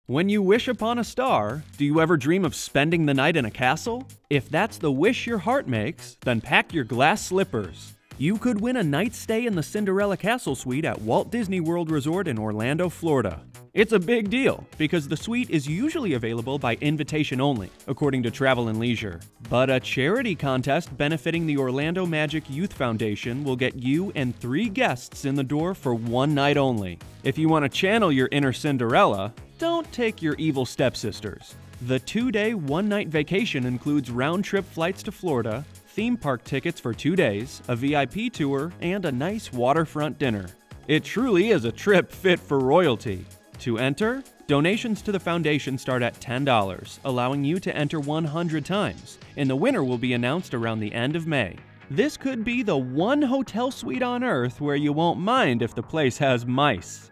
When you wish upon a star, do you ever dream of spending the night in a castle? If that's the wish your heart makes, then pack your glass slippers. You could win a night's stay in the Cinderella Castle Suite at Walt Disney World Resort in Orlando, Florida. It's a big deal, because the suite is usually available by invitation only, according to Travel + Leisure. But a charity contest benefiting the Orlando Magic Youth Foundation will get you and 3 guests in the door for one night only. If you want to channel your inner Cinderella, don't take your evil stepsisters. The 2-day, 1-night vacation includes round-trip flights to Florida, theme park tickets for 2 days, a VIP tour, and a nice waterfront dinner. It truly is a trip fit for royalty. To enter, donations to the foundation start at $10, allowing you to enter 100 times, and the winner will be announced around the end of May. This could be the one hotel suite on Earth where you won't mind if the place has mice.